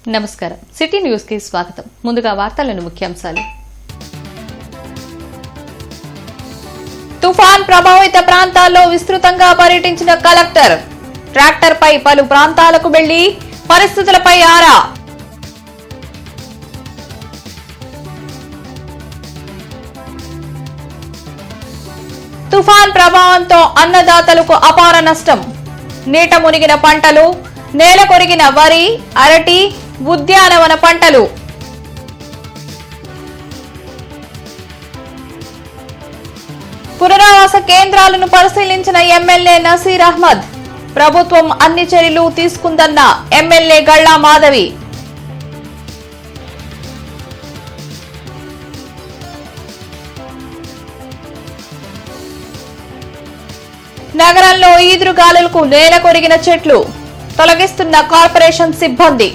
నమస్కారం city news కి స్వాగతం. ముందుగా వార్తలను ముఖ్యాంశాలు. తుఫాన్ ప్రభావిత ప్రాంతాల్లో విస్తృతంగా పర్యటించిన కలెక్టర్. ట్రాక్టర్ పై పలు ప్రాంతాలకు వెళ్లి పరిస్థితులపై ఆరా. తుఫాన్ ప్రభావంతో అన్నదాతలకు అపార నష్టం. నీట మునిగిన పంటలు, నేల కొరిగిన వరి, అరటి, ఉద్యానవన పంటలు. పునరావాస కేంద్రాలను పరిశీలించిన ఎమ్మెల్యే నసీర్ అహ్మద్. ప్రభుత్వం అన్ని చర్యలు తీసుకుందన్న ఎమ్మెల్యే గళ్లా మాధవి. నగరంలో ఈదురుగాలులకు నేల కొరిగిన చెట్లు తొలగిస్తున్న కార్పొరేషన్ సిబ్బంది.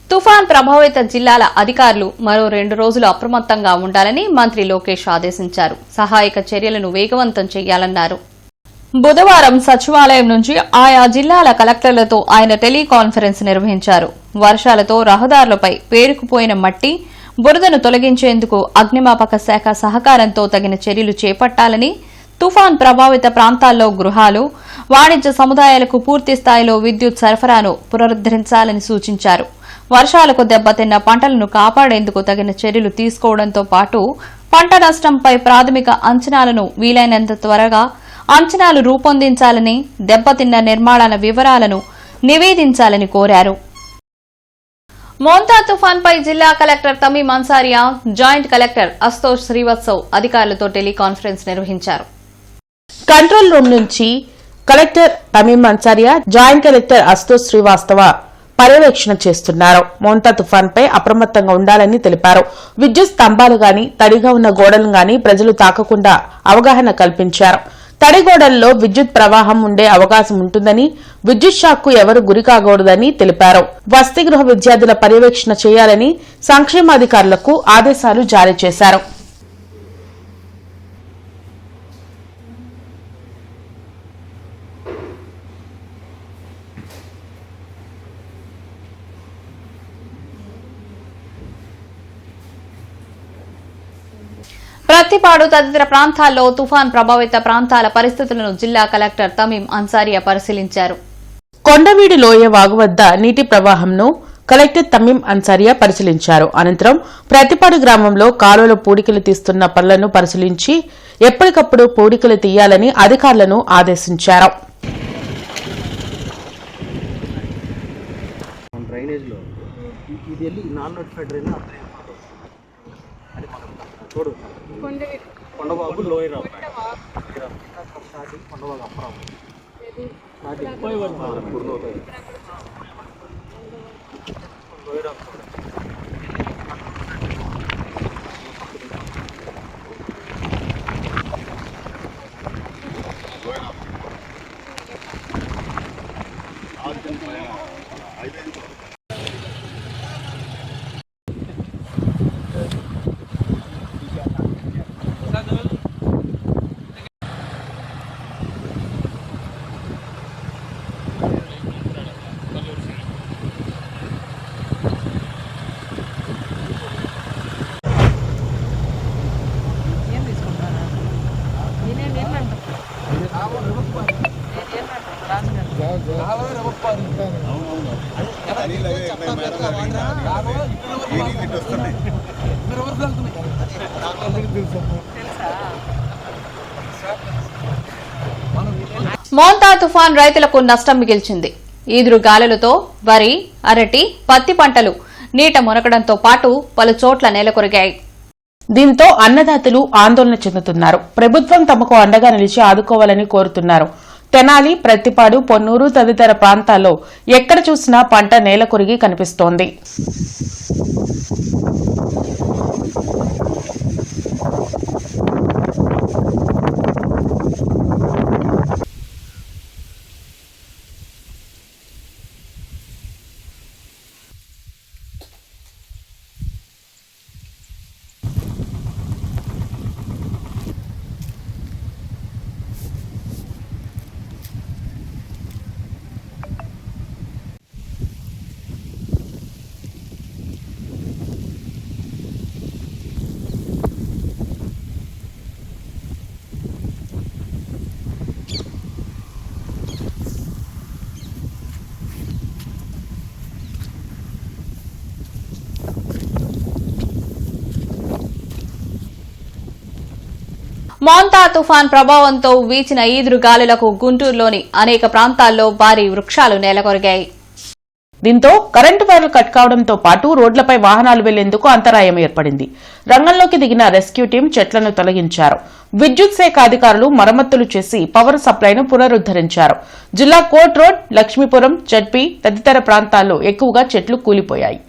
తుఫాన్ ప్రభావిత జిల్లాల అధికారులు మరో 2 రోజులు అప్రమత్తంగా ఉండాలని మంత్రి లోకేష్ ఆదేశించారు. సహాయక చర్యలను వేగవంతం చేయాలన్నారు. బుధవారం సచివాలయం నుంచి ఆయా జిల్లాల కలెక్టర్లతో ఆయన టెలికాన్ఫరెన్స్ నిర్వహించారు. వర్షాలతో రహదారులపై పేరుకుపోయిన మట్టి, బురదను తొలగించేందుకు అగ్నిమాపక శాఖ సహకారంతో తగిన చర్యలు చేపట్టాలని, తుఫాన్ ప్రభావిత ప్రాంతాల్లో గృహాలు, వాణిజ్య సముదాయాలకు పూర్తి స్థాయిలో విద్యుత్ సరఫరాను పునరుద్దరించాలని సూచించారు. వర్షాలకు దెబ్బతిన్న పంటలను కాపాడేందుకు తగిన చర్యలు తీసుకోవడంతో పాటు పంట నష్టంపై ప్రాథమిక అంచనాలను వీలైనంత త్వరగా అంచనాలు రూపొందించాలని, దెబ్బతిన్న నిర్మాణాల వివరాలను నివేదించాలని కోరారు. మోంతా తుఫాన్పై జిల్లా collector Tamim Ansariya, joint collector Ashutosh Srivatsav అధికారులతో టెలికాన్ఫరెన్స్ నిర్వహించారు. కంట్రోల్ రూమ్ నుంచి collector Tamim Ansariya, joint collector Ashutosh Srivastava పర్యవేక్షణ చేస్తున్నారు. మోంతా తుఫాన్పై అప్రమత్తంగా ఉండాలని తెలిపారు. విద్యుత్ స్తంభాలు గాని, తడిగా ఉన్న గోడలను గాని ప్రజలు తాకకుండా అవగాహన కల్పించారు. తడిగోడల్లో విద్యుత్ ప్రవాహం ఉండే అవకాశం ఉంటుందని, విద్యుత్ షాక్కు ఎవరు గురికాకూడదని తెలిపారు. వసతి గృహ విద్యార్థుల పర్యవేక్షణ చేయాలని సంక్షేమాధికారులకు ఆదేశాలు జారీ చేశారు. ప్రత్తిపాడు తదితర ప్రాంతాల్లో తుఫాన్ ప్రభావిత ప్రాంతాల పరిస్థితులను జిల్లా కలెక్టర్ తమీం అన్సారియా పరిశీలించారు. కొండవీడి లోయ వాగు వద్ద నీటి ప్రవాహంను కలెక్టర్ తమీం అన్సారియా పరిశీలించారు. అనంతరం ప్రత్తిపాడు గ్రామంలో కాలువలో పూడికలు తీస్తున్న పనులను పరిశీలించి ఎప్పటికప్పుడు పూడికలు తీయాలని అధికారులను ఆదేశించారు. కొండబాబు లోయరా మోంతా తుఫాన్ రైతులకు నష్టం మిగిల్చింది. ఈదురు గాలులతో వరి, అరటి, పత్తి పంటలు నీట మునగడంతో పాటు పలు చోట్ల నేలకొరిగాయి. దీంతో అన్నదాతలు ఆందోళన చెందుతున్నారు. ప్రభుత్వం తమకు అండగా నిలిచి ఆదుకోవాలని కోరుతున్నారు. తెనాలి, ప్రత్తిపాడు, పొన్నూరు తదితర ప్రాంతాల్లో ఎక్కడ చూసినా పంట నేలకొరిగి కనిపిస్తోంది. మోంతా తుఫాన్ ప్రభావంతో వీచిన ఈదురుగాలులకు గుంటూరులోని అనేక ప్రాంతాల్లో భారీ వృక్షాలు నేలకొరిగాయి. దీంతో కరెంటు వైర్లు కట్ కావడంతో పాటు రోడ్లపై వాహనాలు వెళ్లేందుకు అంతరాయం ఏర్పడింది. రంగంలోకి దిగిన రెస్క్యూ టీం చెట్లను తొలగించారు. విద్యుత్ శాఖ అధికారులు మరమ్మతులు చేసి పవర్ సప్లైను పునరుద్దరించారు. జిల్లా కోర్ట్ రోడ్, లక్ష్మీపురం, జడ్పీ తదితర ప్రాంతాల్లో ఎక్కువగా చెట్లు కూలిపోయాయి.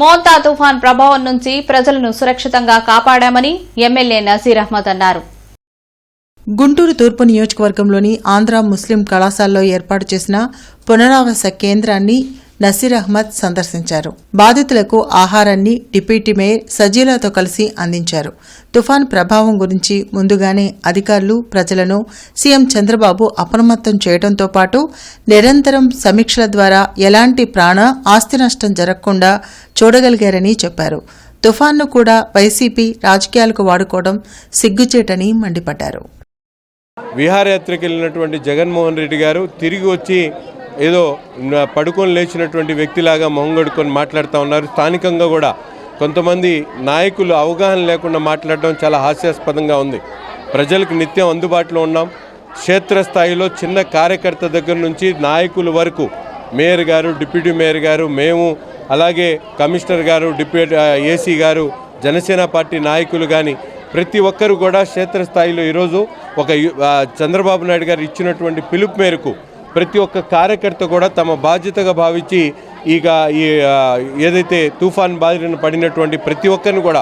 మోంతా తుఫాన్ ప్రభావం నుంచి ప్రజలను సురక్షితంగా కాపాడామని ఎమ్మెల్యే నసీర్ అహ్మద్ అన్నారు. గుంటూరు తూర్పు నియోజకవర్గంలోని ఆంధ్ర ముస్లిం కళాశాలలో ఏర్పాటు చేసిన పునరావాస కేంద్రాన్ని నసీర్ అహ్మద్ సందర్శించారు. బాధితులకు ఆహారాన్ని డిప్యూటీ మేయర్ సజీలాతో కలిసి అందించారు. తుఫాన్ ప్రభావం గురించి ముందుగానే అధికారులు, ప్రజలను సీఎం చంద్రబాబు అప్రమత్తం చేయడంతో పాటు నిరంతరం సమీక్షల ద్వారా ఎలాంటి ప్రాణ, ఆస్తి నష్టం జరగకుండా చూడగలిగారని చెప్పారు. తుఫాన్ను కూడా వైసీపీ రాజకీయాలకు వాడుకోవడం సిగ్గుచేటని మండిపడ్డారు. విహారయాత్రకు వెళ్ళినటువంటి జగన్మోహన్ రెడ్డి గారు తిరిగి వచ్చి ఏదో పడుకొని లేచినటువంటి వ్యక్తిలాగా మొహంగడుకొని మాట్లాడుతూ ఉన్నారు. స్థానికంగా కూడా కొంతమంది నాయకులు అవగాహన లేకుండా మాట్లాడడం చాలా హాస్యాస్పదంగా ఉంది. ప్రజలకు నిత్యం అందుబాటులో ఉన్నాం. క్షేత్రస్థాయిలో చిన్న కార్యకర్త దగ్గర నుంచి నాయకుల వరకు, మేయర్ గారు, డిప్యూటీ మేయర్ గారు, మేము, అలాగే కమిషనర్ గారు, డిప్యూటీ ఏసీ గారు, జనసేన పార్టీ నాయకులు కానీ ప్రతి ఒక్కరు కూడా క్షేత్రస్థాయిలో ఈరోజు ఒక చంద్రబాబు నాయుడు గారు ఇచ్చినటువంటి పిలుపు మేరకు ప్రతి ఒక్క కార్యకర్త కూడా తమ బాధ్యతగా భావించి ఇక ఏదైతే తుఫాన్ బారిన పడినటువంటి ప్రతి ఒక్కరిని కూడా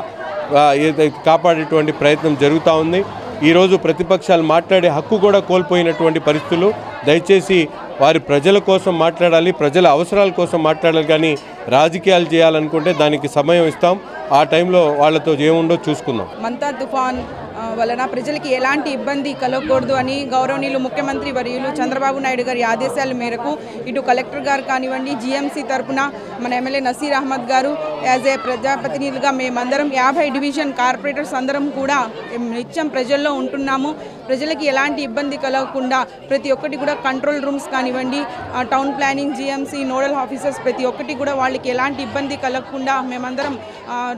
కాపాడేటువంటి ప్రయత్నం జరుగుతూ ఉంది. ఈరోజు ప్రతిపక్షాలు మాట్లాడే హక్కు కూడా కోల్పోయినటువంటి పరిస్థితులు. దయచేసి వారి ప్రజల కోసం మాట్లాడాలి, ప్రజల అవసరాల కోసం మాట్లాడాలి, కానీ రాజకీయాలు చేయాలనుకుంటే దానికి సమయం ఇస్తాం. ఆ టైంలో వాళ్ళతో ఏముండో చూసుకుందాం. మంతా తుఫాన్ వలన ప్రజలకి ఎలాంటి ఇబ్బంది కలగకూడదు అని గౌరవనీయులు ముఖ్యమంత్రి వర్యులు చంద్రబాబు నాయుడు గారి ఆదేశాల మేరకు ఇటు కలెక్టర్ గారు కానివ్వండి, జీఎంసీ తరఫున మన ఎమ్మెల్యే నసీర్ అహ్మద్ గారు యాజ్ ఏ ప్రజాప్రతినిధులుగా మేమందరం 50 డివిజన్ కార్పొరేటర్స్ అందరం కూడా నిత్యం ప్రజల్లో ఉంటున్నాము. ప్రజలకి ఎలాంటి ఇబ్బంది కలగకుండా ప్రతి ఒక్కటి కూడా కంట్రోల్ రూమ్స్ కానివ్వండి, town planning, GMC nodal officers ప్రతి ఒక్కటి కూడా వాళ్ళకి ఎలాంటి ఇబ్బంది కలగకుండా మేమందరం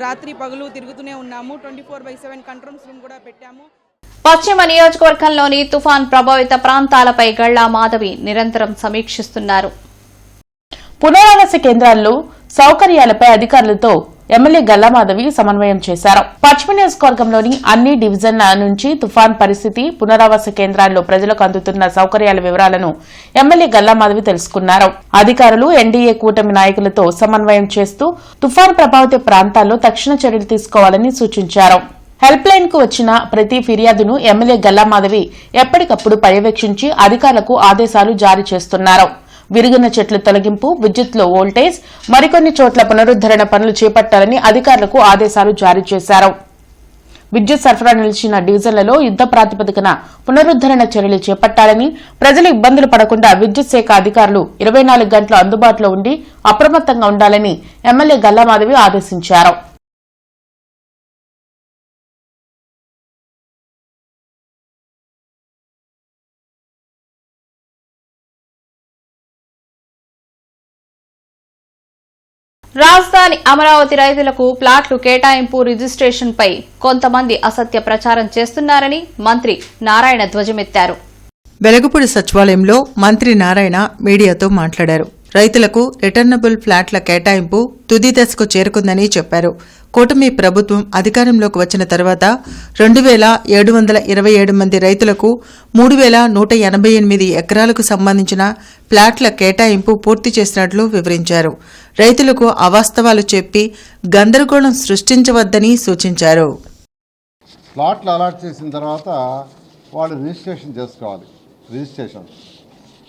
రాత్రి పగలు తిరుగుతూనే ఉన్నాము. 24/7 కంట్రోల్ రూమ్ కూడా పెట్టాము. పశ్చిమ నియోజకవర్గంలోని తుఫాన్ ప్రభావిత ప్రాంతాలపై గళ్లా మాధవి నిరంతరం సమీక్షిస్తున్నారు. పునరావాస కేంద్రాల్లో సౌకర్యాలపై అధికారులతో ఎమ్మెల్యే గల్లామాధవి సమన్వయం చేశారు. పశ్చిమ నియోజకవర్గంలోని అన్ని డివిజన్ల నుంచి తుఫాన్ పరిస్థితి, పునరావాస కేంద్రాల్లో ప్రజలకు అందుతున్న సౌకర్యాల వివరాలను ఎమ్మెల్యే గల్లామాధవి తెలుసుకున్నారు. అధికారులు ఎన్డీఏ కూటమి నాయకులతో సమన్వయం చేస్తూ తుఫాన్ ప్రభావిత ప్రాంతాల్లో తక్షణ చర్యలు తీసుకోవాలని సూచించారు. హెల్ప్ లైన్ కు వచ్చిన ప్రతి ఫిర్యాదును ఎమ్మెల్యే గల్లామాధవి ఎప్పటికప్పుడు పర్యవేక్షించి అధికారులకు ఆదేశాలు జారీ చేస్తున్నారు. విరిగిన చెట్ల తొలగింపు, విద్యుత్లో వోల్టేజ్, మరికొన్ని చోట్ల పునరుద్దరణ పనులు చేపట్టాలని అధికారులకు ఆదేశాలు జారీ చేశారు. విద్యుత్ సరఫరా నిలిచిన డివిజన్లలో యుద్ద ప్రాతిపదికన పునరుద్దరణ చర్యలు చేపట్టాలని, ప్రజలు ఇబ్బందులు పడకుండా విద్యుత్ శాఖ అధికారులు 24 గంటలు అందుబాటులో ఉండి అప్రమత్తంగా ఉండాలని ఎమ్మెల్యే గల్లామాధవి ఆదేశించారు. రాజధాని అమరావతి రైతులకు ప్లాట్లు కేటాయింపు రిజిస్ట్రేషన్పై కొంతమంది అసత్య ప్రచారం చేస్తున్నారని మంత్రి నారాయణ ధ్వజమెత్తారు. వెలగపూడి సచివాలయంలో మంత్రి నారాయణ మీడియాతో మాట్లాడారు. రైతులకు రిటర్నబుల్ ఫ్లాట్ల కేటాయింపు తుది దశకు చేరుకుందని చెప్పారు. కూటమి ప్రభుత్వం అధికారంలోకి వచ్చిన తర్వాత 2,727 మంది రైతులకు 3,188 ఎకరాలకు సంబంధించిన ఫ్లాట్ల కేటాయింపు పూర్తి చేసినట్లు వివరించారు. రైతులకు అవాస్తవాలు చెప్పి గందరగోళం సృష్టించవద్దని సూచించారు. ప్లాట్లు అలాట్ చేసిన తర్వాత వాళ్ళు రిజిస్ట్రేషన్ చేసుకోవాలి.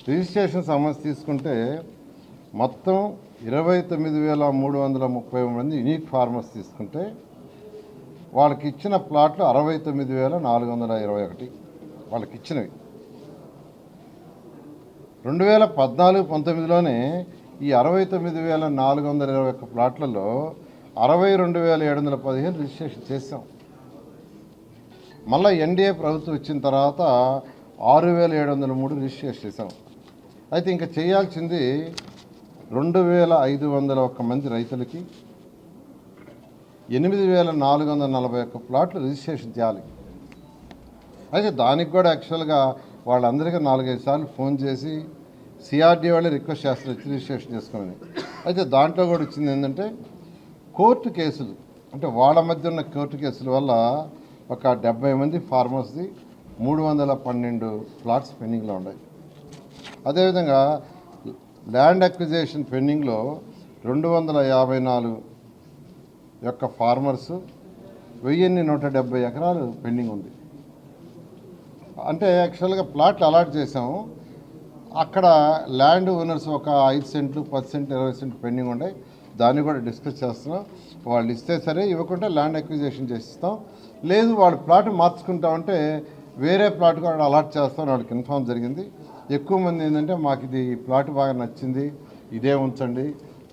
రిజిస్ట్రేషన్ సమస్య తీసుకుంటే మొత్తం 29,330 మంది యూనిక్ ఫార్మర్స్ తీసుకుంటే వాళ్ళకి ఇచ్చిన ప్లాట్లు 69,421 వాళ్ళకి ఇచ్చినవి. 2014-19లోనే ఈ 69,421 ప్లాట్లలో 62,715 రిజిస్ట్రేషన్ చేసాం. మళ్ళీ ఎన్డీఏ ప్రభుత్వం వచ్చిన తర్వాత 6,703 రిజిస్ట్రేషన్ చేసాం. అయితే ఇంకా చేయాల్సింది 2,501 మంది రైతులకి 8,441 ప్లాట్లు రిజిస్ట్రేషన్ చేయాలి. అయితే దానికి కూడా యాక్చువల్గా వాళ్ళందరికీ 4-5 సార్లు ఫోన్ చేసి సిఆర్డీ వాళ్ళే రిక్వెస్ట్ చేస్తారు రిజిస్ట్రేషన్ చేసుకోమని. అయితే దాంట్లో కూడా వచ్చింది ఏంటంటే కోర్టు కేసులు, అంటే వాళ్ళ మధ్య ఉన్న కోర్టు కేసుల వల్ల ఒక 70 మంది ఫార్మర్స్ది 312 ప్లాట్స్ పెండింగ్లో ఉన్నాయి. అదేవిధంగా ల్యాండ్ అక్విజిషన్ పెండింగ్లో 254 యొక్క ఫార్మర్స్ 1,170 ఎకరాలు పెండింగ్ ఉంది. అంటే యాక్చువల్గా ప్లాట్లు అలాట్ చేసాము, అక్కడ ల్యాండ్ ఓనర్స్ ఒక 5 సెంట్లు 10 సెంట్లు 20 సెంట్లు పెండింగ్ ఉన్నాయి. దాన్ని కూడా డిస్కస్ చేస్తున్నాం. వాళ్ళు ఇస్తే సరే, ఇవ్వకుంటే ల్యాండ్ అక్విజిషన్ చేసిస్తాం. లేదు వాళ్ళు ప్లాట్ మార్చుకుంటామంటే వేరే ప్లాట్ కూడా అలాట్ చేస్తామని వాళ్ళకి ఇన్ఫార్మ్ జరిగింది. ఎక్కువ మంది ఏంటంటే మాకు ఇది ప్లాట్ బాగా నచ్చింది, ఇదే ఉంచండి,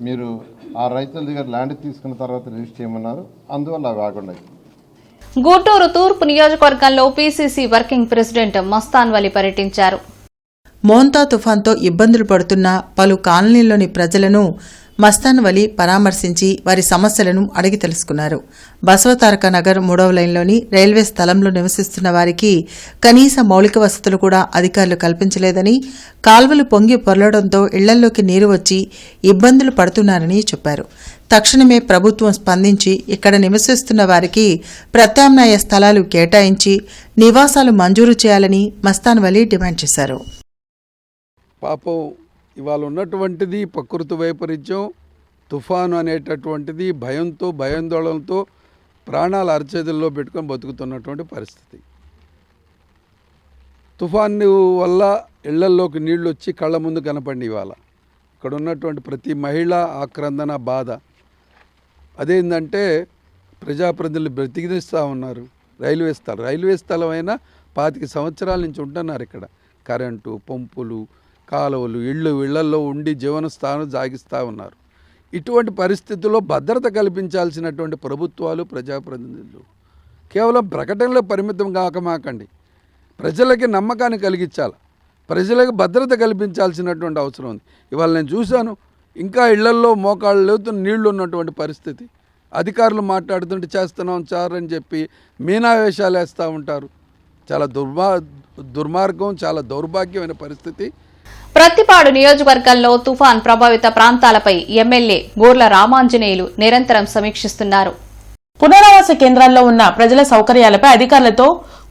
మీరు ఆ రైతుల దగ్గర ల్యాండ్ తీసుకున్న తర్వాత రిజిస్టర్ చేయమన్నారు. అందువల్ల అవి ఆగున్నాయి. గుంటూరు తూర్పు నియోజకవర్గంలో పీసీసీ వర్కింగ్ ప్రెసిడెంట్ మస్తాన్ వలి పర్యటించారు. మోంతా తుఫాన్తో ఇబ్బందులు పడుతున్న పలు కాలనీల్లోని ప్రజలను మస్తాన్ వలి పరామర్శించి వారి సమస్యలను అడిగి తెలుసుకున్నారు. బసవతారక నగర్ 3వ లైన్లోని రైల్వే స్థలంలో నివసిస్తున్న వారికి కనీస మౌలిక వసతులు కూడా అధికారులు కల్పించలేదని, కాల్వలు పొంగి పొర్లడంతో ఇళ్లల్లోకి నీరు వచ్చి ఇబ్బందులు పడుతున్నారని చెప్పారు. తక్షణమే ప్రభుత్వం స్పందించి ఇక్కడ నివసిస్తున్న వారికి ప్రత్యామ్నాయ స్థలాలు కేటాయించి నివాసాలు మంజూరు చేయాలని మస్తాన్ వలి డిమాండ్ చేశారు. పాపం ఇవాళ ఉన్నటువంటిది ప్రకృతి వైపరీత్యం, తుఫాను అనేటటువంటిది భయంతో భయాందోళనతో ప్రాణాలు అరచేతుల్లో పెట్టుకొని బతుకుతున్నటువంటి పరిస్థితి. తుఫాను వల్ల ఇళ్లల్లోకి నీళ్ళు వచ్చి కళ్ళ ముందు కనపడి ఇవాళ ఇక్కడ ఉన్నటువంటి ప్రతి మహిళ ఆక్రందన బాధ. అదేంటంటే ప్రజాప్రతినిధులు బ్రతికిస్తూ ఉన్నారు. రైల్వే స్థలం అయినా 25 సంవత్సరాల నుంచి ఉంటున్నారు ఇక్కడ. కరెంటు, పంపులు, కాలువలు, ఇళ్లల్లో ఉండి జీవన స్థానం సాగిస్తూ ఉన్నారు. ఇటువంటి పరిస్థితుల్లో భద్రత కల్పించాల్సినటువంటి ప్రభుత్వాలు, ప్రజాప్రతినిధులు కేవలం ప్రకటనలో పరిమితం కాకమాకండి. ప్రజలకి నమ్మకాన్ని కలిగించాలి, ప్రజలకు భద్రత కల్పించాల్సినటువంటి అవసరం ఉంది. ఇవాళ నేను చూశాను, ఇంకా ఇళ్లల్లో మోకాళ్ళు లేవుతున్న నీళ్లు ఉన్నటువంటి పరిస్థితి. అధికారులు మాట్లాడుతుంటే చేస్తున్నాం సార్ అని చెప్పి మీనావేశాలు వేస్తూ ఉంటారు. చాలా దుర్మార్గం, చాలా దౌర్భాగ్యమైన పరిస్థితి. ప్రత్తిపాడు నియోజకవర్గంలో తుఫాన్ ప్రభావిత ప్రాంతాలపై ఎమ్మెల్యే గోర్ల రామాంజనేయులు నిరంతరం సమీక్షిస్తున్నారు. పునరావాస కేంద్రాల్లో ఉన్న ప్రజల సౌకర్యాలపై అధికారులతో,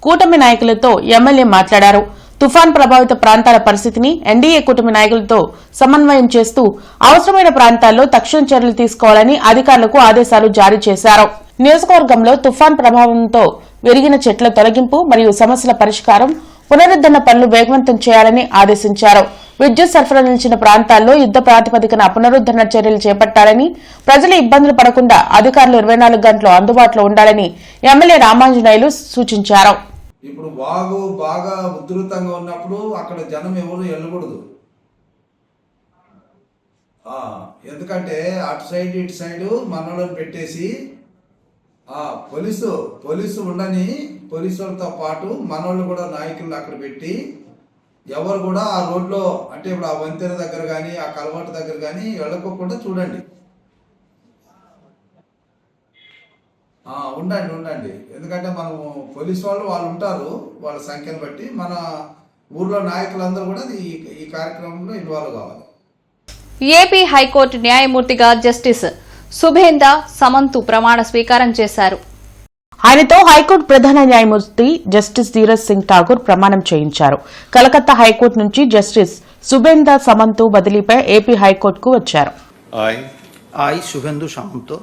కూటమి నాయకులతో ఎమ్మెల్యే మాట్లాడారు. తుఫాన్ ప్రభావిత ప్రాంతాల పరిస్థితిని ఎన్డీఏ కూటమి నాయకులతో సమన్వయం చేస్తూ అవసరమైన ప్రాంతాల్లో తక్షణ చర్యలు తీసుకోవాలని అధికారులకు ఆదేశాలు జారీ చేశారు. నియోజకవర్గంలో తుఫాన్ ప్రభావంతో విరిగిన చెట్ల తొలగింపు మరియు సమస్యల పరిష్కారం, పునరుద్ధరణ పనులు వేగవంతం చేయాలని ఆదేశించారు. విద్యుత్ సరఫరా నిలిచిన ప్రాంతాల్లో యుద్ద ప్రాతిపదికన పునరుద్ధరణ చర్యలు చేపట్టాలని, ప్రజలు ఇబ్బందులు పడకుండా అధికారులు 24 గంటలు అందుబాటులో ఉండాలని ఎమ్మెల్యే రామాంజనేయులు సూచించారు. ఇప్పుడు వాగు బాగా ఉధృతంగా ఉన్నప్పుడు అక్కడ జనం ఎవరు వెళ్ళకూడదు. ఎందుకంటే అటు సైడ్ ఇటు సైడు మనోళ్ళని పెట్టేసి పోలీసు ఉండని, పోలీసులతో పాటు మనోళ్ళు కూడా నాయకులను అక్కడ పెట్టి ఎవరు కూడా ఆ రోడ్లో, అంటే ఇప్పుడు ఆ వంతెన దగ్గర కానీ ఆ కలవాటు దగ్గర కానీ వెళ్ళకోకుండా చూడండి. ఉండండి. ఎందుకంటే మనము పోలీసు వాళ్ళు ఉంటారు, వాళ్ళ సంఖ్యను బట్టి మన ఊర్లో నాయకులందరూ కూడా ఈ కార్యక్రమంలో ఇన్వాల్వ్ కావాలి. ఏపీ హైకోర్టు న్యాయమూర్తిగా జస్టిస్ సుభేంద సమంతు ప్రమాణ స్వీకారం చేశారు. ఆయనతో హైకోర్టు ప్రధాన న్యాయమూర్తి జస్టిస్ ధీరజ్ సింగ్ ఠాగూర్ ప్రమాణం చేయించారు. కలకత్తా హైకోర్టు నుంచి జస్టిస్ సుభేంద సమంతు బదిలీపై ఏపీ హైకోర్టుకు వచ్చారు. I, Shubhendu Samanto,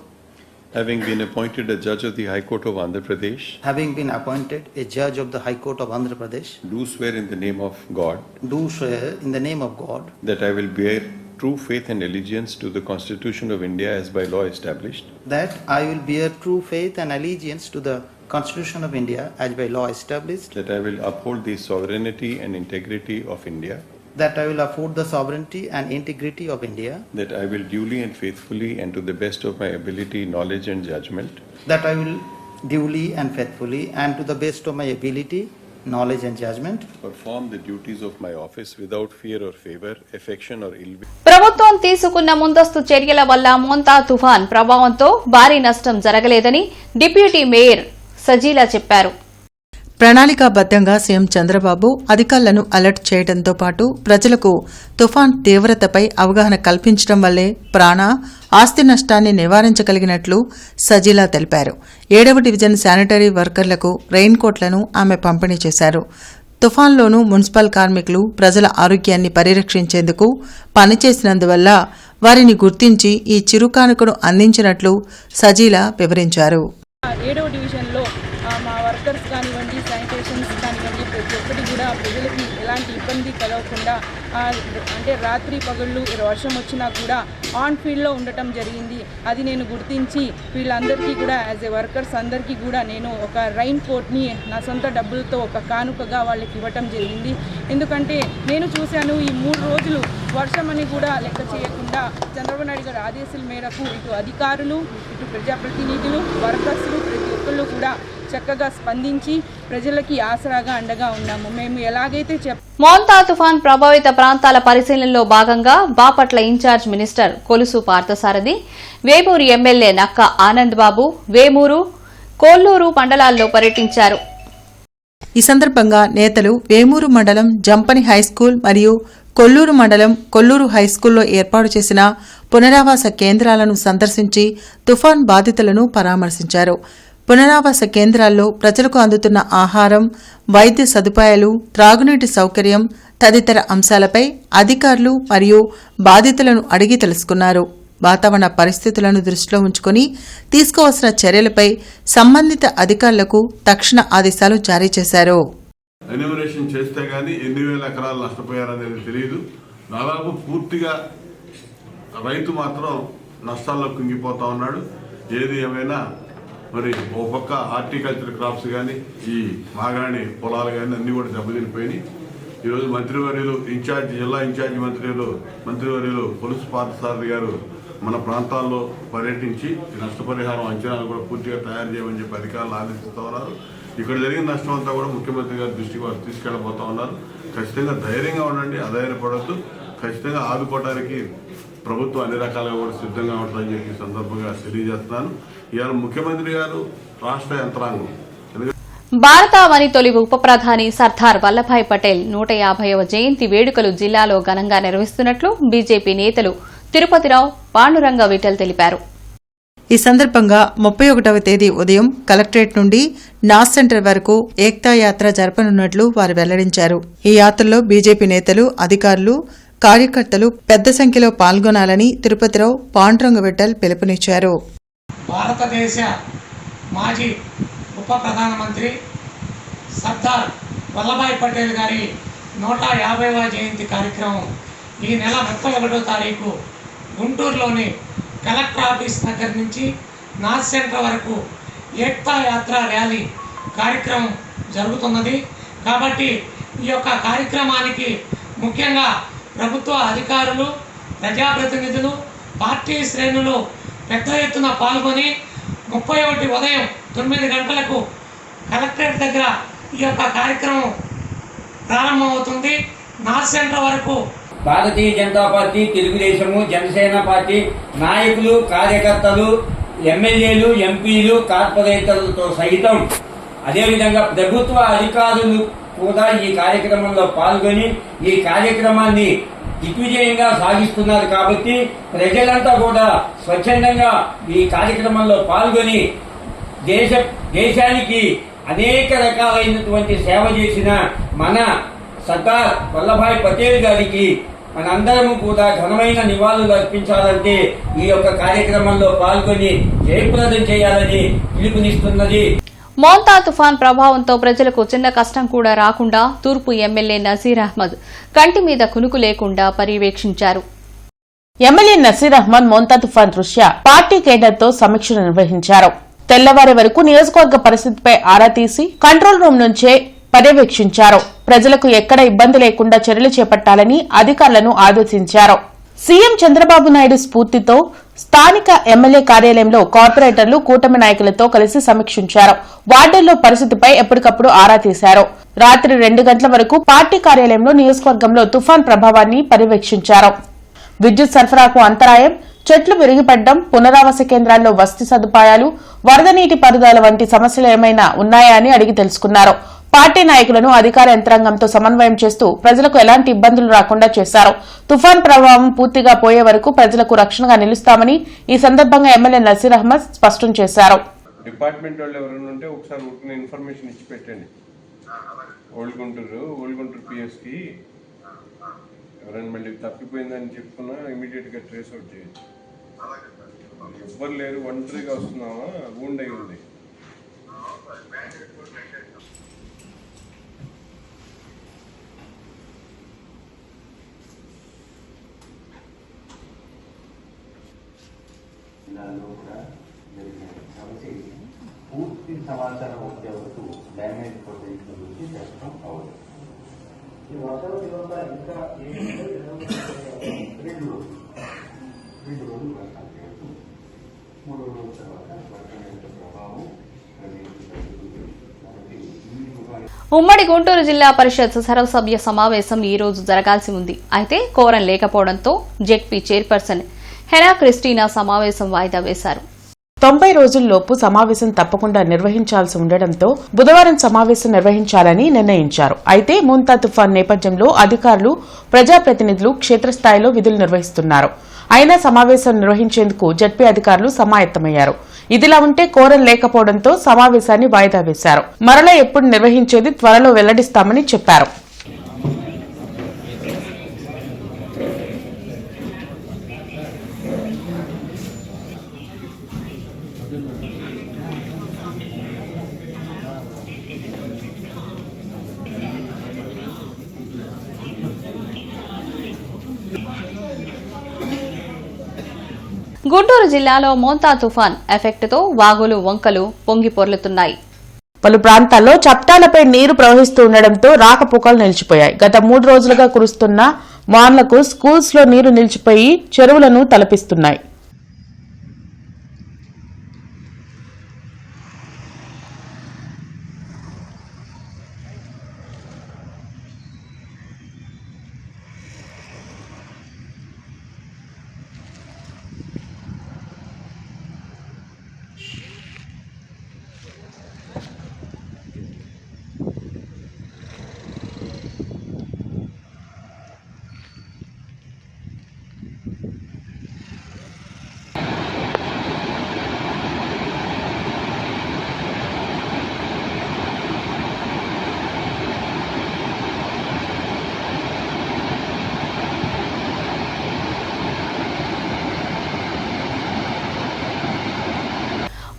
having been appointed a judge of the High Court of Andhra Pradesh, having been appointed a judge of the High Court of Andhra Pradesh, do swear in the name of God do swear in the name of God that I will bear true faith and allegiance to the Constitution of India as by law established, that I will bear true faith and allegiance to the Constitution of India as by law established, that I will uphold the sovereignty and integrity of India, that I will uphold the sovereignty and integrity of India, that I will duly and faithfully and to the best of my ability, knowledge and judgment that I will duly and faithfully and to the best of my ability, knowledge and judgment perform the duties of my office without fear or favor, affection or ill will. ప్రభుత్వం తీసుకున్న ముందస్తు చర్యల వల్ల మోంతా తుఫాన్ ప్రభావంతో భారీ నష్టం జరగలేదని డిప్యూటీ మేయర్ సజీలా చెప్పారు. ప్రణాళికాబద్దంగా సీఎం చంద్రబాబు అధికారులను అలర్ట్ చేయడంతో పాటు ప్రజలకు తుఫాన్ తీవ్రతపై అవగాహన కల్పించడం వల్లే ప్రాణ ఆస్తి నష్టాన్ని నివారించగలిగినట్లు సజీలా తెలిపారు. 7వ డివిజన్ శానిటరీ వర్కర్లకు రెయిన్ కోట్లను ఆమె పంపిణీ చేశారు. తుఫాన్లోనూ మున్సిపల్ కార్మికులు ప్రజల ఆరోగ్యాన్ని పరిరక్షించేందుకు పనిచేసినందువల్ల వారిని గుర్తించి ఈ చిరుకానుకను అందించినట్లు సజీలా వివరించారు. 7వ డివిజన్లో మా వర్కర్స్ కానివ్వండి, శానిటేషన్స్ కానివ్వండి, ప్రతి ఒక్కటి కూడా ప్రజలకి ఎలాంటి ఇబ్బంది కలగకుండా అంటే రాత్రి పగళ్ళు వర్షం వచ్చినా కూడా ఆన్ ఫీల్డ్లో ఉండటం జరిగింది. అది నేను గుర్తించి వీళ్ళందరికీ కూడా యాజ్ ఏ వర్కర్స్ అందరికీ కూడా నేను ఒక రైన్ కోట్ని నా సొంత డబ్బులతో ఒక కానుకగా వాళ్ళకి ఇవ్వటం జరిగింది. ఎందుకంటే నేను చూశాను ఈ 3 రోజులు వర్షం అని కూడా లెక్క చేయకుండా చంద్రబాబు నాయుడు గారి ఆదేశాల మేరకు ఇటు అధికారులు, ఇటు ప్రజాప్రతినిధులు, వర్కర్స్లు ప్రతి ఒక్కళ్ళు కూడా చక్కగా స్పందించి ప్రజలకి ఆసరాగా అండగా ఉన్నాము. మేము ఎలాగైతే మోంతా తుఫాన్ ప్రభావిత ప్రాంతాల పరిశీలనలో భాగంగా Bapatla incharge minister Kolusu Parthasarathy, Vemuru MLA Nakka Anand బాబు వేమూరు, కోల్లూరు మండలాల్లో పర్యటించారు. ఈ సందర్భంగా నేతలు వేమూరు మండలం జంపని హైస్కూల్ మరియు కొల్లూరు మండలం కొల్లూరు హైస్కూల్లో ఏర్పాటు చేసిన పునరావాస కేంద్రాలను సందర్శించి తుఫాన్ బాధితులను పరామర్శించారు. పునరావాస కేంద్రాల్లో ప్రజలకు అందుతున్న ఆహారం, వైద్య సదుపాయాలు, త్రాగునీటి సౌకర్యం తదితర అంశాలపై అధికారులు మరియు బాధితులను అడిగి తెలుసుకున్నారు. వాతావరణ పరిస్థితులను దృష్టిలో ఉంచుకుని తీసుకోవాల్సిన చర్యలపై సంబంధిత అధికారులకు తక్షణ ఆదేశాలు జారీ చేశారు. ఎన్యూమరేషన్ చేస్తే గానీ ఎన్ని వేల ఎకరాలు నష్టపోయారనేది తెలియదు. దాదాపు పూర్తిగా రైతు మాత్రం నష్టాల్లో కుంగిపోతా ఉన్నాడు. ఏది ఏమైనా మరి ఓ పక్క హార్టికల్చర్ క్రాప్స్ కానీ, ఈ మాగాణి పొలాలు కానీ అన్నీ కూడా దెబ్బతినిపోయినాయి. ఈరోజు మంత్రివర్యులు జిల్లా ఇన్ఛార్జి మంత్రివర్యులు కొలుసు పార్థసారథి గారు మన ప్రాంతాల్లో పర్యటించి నష్టపరిహారం అంచనాలు కూడా పూర్తిగా తయారు చేయమని చెప్పి అధికారులు ఆదేశిస్తూ ఉన్నారు. ఇక్కడ జరిగిన నష్టం అంతా కూడా ముఖ్యమంత్రి గారి దృష్టికి వారు తీసుకెళ్ళబోతా ఉన్నారు. ఖచ్చితంగా ధైర్యంగా ఉండండి, అధైర్యపడద్దు. ఖచ్చితంగా ఆదుకోవడానికి ప్రభుత్వం అన్ని రకాలుగా కూడా సిద్ధంగా ఉంటుందని చెప్పి సందర్భంగా తెలియజేస్తున్నాను. ఇవాళ ముఖ్యమంత్రి గారు రాష్ట్ర యంత్రాంగం భారతావని తొలి ఉప ప్రధాని సర్దార్ వల్లభాయ్ పటేల్ 150వ జయంతి వేడుకలు జిల్లాలో ఘనంగా నిర్వహిస్తున్నట్లు బీజేపీ నేతలు తిరుపతిరావు, పాండురంగ విఠల్ తెలిపారు. ఈ సందర్భంగా 31వ తేదీ ఉదయం కలెక్టరేట్ నుండి నాస్ సెంటర్ వరకు ఏక్తా యాత్ర జరపనున్నట్లు వారు వెల్లడించారు. ఈ యాత్రలో బీజేపీ నేతలు, అధికారులు, కార్యకర్తలు పెద్ద సంఖ్యలో పాల్గొనాలని తిరుపతిరావు, పాండురంగ విఠల్ పిలుపునిచ్చారు. భారతదేశ మాజీ ఉప ప్రధానమంత్రి సర్దార్ వల్లభాయ్ పటేల్ గారి 150వ జయంతి కార్యక్రమం ఈ నెల 31వ తారీఖు గుంటూరులోని కలెక్టర్ ఆఫీస్ దగ్గర నుంచి నాస్ సెంటర్ వరకు ఏక్తా యాత్ర ర్యాలీ కార్యక్రమం జరుగుతున్నది. కాబట్టి ఈ యొక్క కార్యక్రమానికి ముఖ్యంగా ప్రభుత్వ అధికారులు, ప్రజాప్రతినిధులు, పార్టీ శ్రేణులు పెద్ద ఎత్తున పాల్గొని 31 ఉదయం 9 గంటలకు కలెక్టరేట్ దగ్గర ఈ యొక్క కార్యక్రమం ప్రారంభమవుతుంది. నాస్ సెంటర్ వరకు భారతీయ జనతా పార్టీ, తెలుగుదేశము, జనసేన పార్టీ నాయకులు, కార్యకర్తలు ఎమ్మెల్యేలు, ఎంపీలు, కార్పొరేటర్లతో సైతం అదేవిధంగా ప్రభుత్వ అధికారులు కూడా ఈ కార్యక్రమంలో పాల్గొని ఈ కార్యక్రమాన్ని దిగ్విజయంగా సాగిస్తున్నారు. కాబట్టి ప్రజలంతా కూడా స్వచ్ఛందంగా ఈ కార్యక్రమంలో పాల్గొని దేశానికి అనేక రకాలైనటువంటి సేవ చేసిన మన సర్దార్ వల్లభాయ్ పటేల్ గారికి మనందరము కూడా ఘనమైన నివాళులు అర్పించాలంటే ఈ యొక్క కార్యక్రమంలో పాల్గొని జయప్రదం చేయాలని పిలుపునిస్తున్నది. మోంతా తుఫాన్ ప్రభావంతో ప్రజలకు చిన్న కష్టం కూడా రాకుండా తూర్పు ఎమ్మెల్యే నజీర్ అహ్మద్ కంటి మీద కునుకు లేకుండా పర్యవేక్షించారు. ఎమ్మెల్యే నజీర్ అహ్మద్ మోంతా తుఫాన్ దృష్ట్యా పార్టీ కేడర్తో సమీక్షలు నిర్వహించారు. తెల్లవారి వరకు నియోజకవర్గ పరిస్థితిపై ఆరా తీసి కంట్రోల్ రూమ్ నుంచే పర్యవేక్షించారు. ప్రజలకు ఎక్కడ ఇబ్బంది లేకుండా చర్యలు చేపట్టాలని అధికారులను ఆదేశించారు. సీఎం చంద్రబాబు నాయుడు స్ఫూర్తితో స్థానిక ఎమ్మెల్యే కార్యాలయంలో కార్పొరేటర్లు కూటమి నాయకులతో కలిసి సమీక్షించారు. వార్డుల్లో పరిస్థితిపై ఎప్పటికప్పుడు ఆరా తీశారు. రాత్రి 2 గంటల వరకు పార్టీ కార్యాలయంలో నియోజకవర్గంలో తుఫాన్ ప్రభావాన్ని పర్యవేక్షించారు. విద్యుత్ సరఫరాకు అంతరాయం, చెట్లు విరిగిపడడం, పునరావాస కేంద్రాల్లో వసతి సదుపాయాలు, వరద నీటి పారుదల వంటి సమస్యలు ఏమైనా ఉన్నాయా అని అడిగి తెలుసుకున్నారు. పార్టీ నాయకులను అధికార యంత్రాంగంతో సమన్వయం చేస్తూ ప్రజలకు ఎలాంటి ఇబ్బందులు రాకుండా చేశారు. తుఫాన్ ప్రభావం పూర్తిగా పోయే వరకు ప్రజలకు రక్షణగా నిలుస్తామని ఈ సందర్భంగా ఎమ్మెల్యే నజీర్ అహ్మద్ స్పష్టం చేశారు. డిపార్ట్మెంట్ వాళ్ళు ఎవరైనా ఉంటే ఒకసారి ఉట్టిన ఇన్ఫర్మేషన్ ఇచ్చి పెట్టండి. ఓల్డ్ గుంటూరు పిఎస్కి ఎవరైనా మళ్ళీ తప్పిపోయిందని చెప్పుకున్నా ఇమీడియట్ గా ట్రేస్ అవుట్ చేయొచ్చు. ఎవ్వరు లేరు, ఒంటరిగా వస్తున్నావా, వూండ్ అయి ఉంది. పూర్తి సమాచారం వచ్చే వరకు డ్యామేజ్ ప్రొటెక్షన్ గురించి చెప్పడం అవ్వదు. ఈ వర్షాల తీవ్రత ఇంకా 2 రోజులు వర్షాలు చేయొచ్చు. 3 రోజుల తర్వాత వర్షం యొక్క ప్రభావం ఉమ్మడి గుంటూరు జిల్లా పరిషత్ సర్వసభ్య సమావేశం ఈ రోజు జరగాల్సి ఉంది. అయితే కోరం లేకపోవడంతో జెడ్పీ చైర్పర్సన్ హెనా క్రిస్టీనా సమావేశం వాయిదా వేశారు. 90 రోజుల్లోపు సమావేశం తప్పకుండా నిర్వహించాల్సి ఉండడంతో బుధవారం సమావేశం నిర్వహించాలని నిర్ణయించారు. అయితే మోంతా తుఫాన్ నేపథ్యంలో అధికారులు, ప్రజాప్రతినిధులు క్షేత్రస్థాయిలో విధులు నిర్వహిస్తున్నారు. అయినా సమావేశం నిర్వహించేందుకు జెడ్పీ అధికారులు సమాయత్తమయ్యారు. ఇదిలా ఉంటే కోరం లేకపోవడంతో సమావేశాన్ని వాయిదా వేశారు. మరలా ఎప్పుడు నిర్వహించేది త్వరలో వెల్లడిస్తామని చెప్పారు. గుంటూరు జిల్లాలో మోంతా తుఫాన్ ఎఫెక్ట్తో వాగులు, వంకలు పొంగి పొర్లుతున్నాయి. పలు ప్రాంతాల్లో చప్టాలపై నీరు ప్రవహిస్తూ ఉండడంతో రాకపోకలు నిలిచిపోయాయి. గత 3 రోజులుగా కురుస్తున్న వానలకు స్కూల్స్ లో నీరు నిలిచిపోయి చెరువులను తలపిస్తున్నాయి.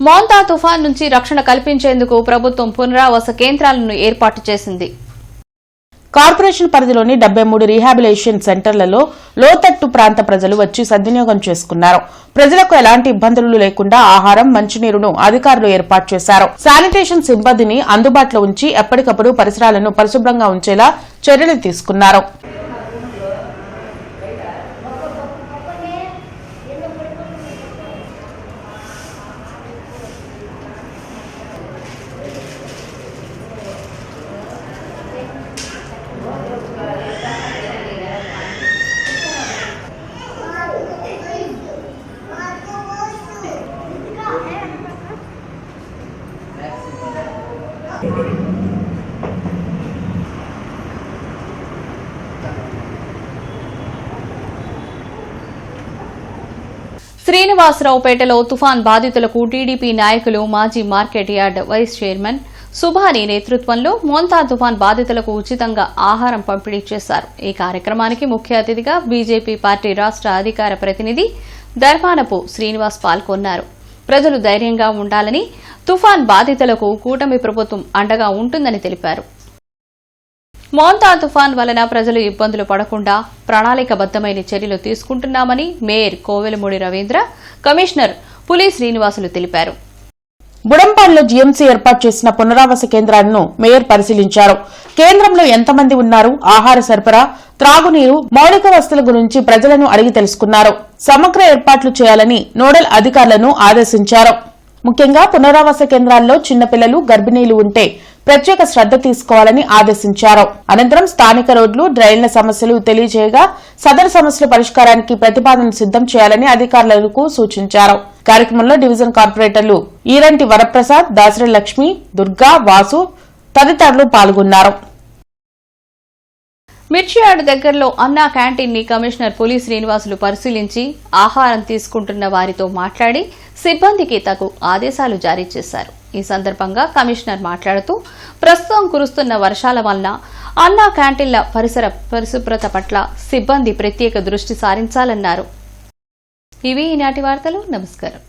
మోంతా తుఫాన్ నుంచి రక్షణ కల్పించేందుకు ప్రభుత్వం పునరావాస కేంద్రాలను ఏర్పాటు చేసింది. కార్పొరేషన్ పరిధిలోని 73 రీహాబిలేషన్ సెంటర్లలో లోతట్టు ప్రాంత ప్రజలు వచ్చి సద్వినియోగం చేసుకున్నారు. ప్రజలకు ఎలాంటి ఇబ్బందులు లేకుండా ఆహారం, మంచినీరును అధికారులు ఏర్పాటు చేశారు. శానిటేషన్ సిబ్బందిని అందుబాటులో ఉంచి ఎప్పటికప్పుడు పరిసరాలను పరిశుభ్రంగా ఉంచేలా చర్యలు తీసుకున్నారు. శ్రీనివాసరావుపేటలో తుఫాన్ బాధితులకు టీడీపీ నాయకులు మాజీ market yard vice chairman Subhani నేతృత్వంలో మోంతా తుఫాన్ బాధితులకు ఉచితంగా ఆహారం పంపిణీ చేశారు. ఈ కార్యక్రమానికి ముఖ్య అతిథిగా బీజేపీ పార్టీ రాష్ట్ర అధికార ప్రతినిధి ధర్మానపు శ్రీనివాస్ పాల్గొన్నారు. ప్రజలు ధైర్యంగా ఉండాలని, తుఫాన్ బాధితులకు కూటమి ప్రభుత్వం అండగా ఉంటుందని తెలిపారు. మోంతా తుఫాన్ వలన ప్రజలు ఇబ్బందులు పడకుండా ప్రణాళికబద్దమైన చర్యలు తీసుకుంటున్నామని మేయర్ కోవెలమూడి రవీంద్ర, కమిషనర్ పులి శ్రీనివాసులు తెలిపారు. బుడంపాడులో జీఎంసీ ఏర్పాటు చేసిన పునరావాస కేంద్రాలను మేయర్ పరిశీలించారు. కేంద్రంలో ఎంతమంది ఉన్నారు, ఆహార సరఫరా, త్రాగునీరు, మౌలిక వసతుల గురించి ప్రజలను అడిగి తెలుసుకున్నారు. సమగ్ర ఏర్పాట్లు చేయాలని నోడల్ అధికారులను ఆదేశించారు. ముఖ్యంగా పునరావాస కేంద్రాల్లో చిన్నపిల్లలు, గర్భిణీలు ఉంటే ప్రత్యేక శ్రద్ధ తీసుకోవాలని ఆదేశించారు. అనంతరం స్థానిక రోడ్లు, డ్రైన్ల సమస్యలు తెలియజేయగా సదరు సమస్యల పరిష్కారానికి ప్రతిపాదనలు సిద్దం చేయాలని అధికారులకు సూచించారు. కార్యక్రమంలో డివిజన్ కార్పొరేటర్లు ఈరంటి వరప్రసాద్, దాసరి లక్ష్మి, దుర్గా, వాసు తదితరులు పాల్గొన్నారు. మిర్చియాడ్ దగ్గరలో అన్నా క్యాంటీన్ ని కమిషనర్ పులి శ్రీనివాసులు పరిశీలించి ఆహారం తీసుకుంటున్న వారితో మాట్లాడి సిబ్బందికి తగు ఆదేశాలు జారీ చేశారు. ఈ సందర్భంగా కమిషనర్ మాట్లాడుతూ ప్రస్తుతం కురుస్తున్న వర్షాల వలన అన్నా క్యాంటీన్ల పరిసర పరిశుభ్రత పట్ల సిబ్బంది ప్రత్యేక దృష్టి సారించాలన్నారు. ఇవి ఈనాటి వార్తలు. నమస్కారం.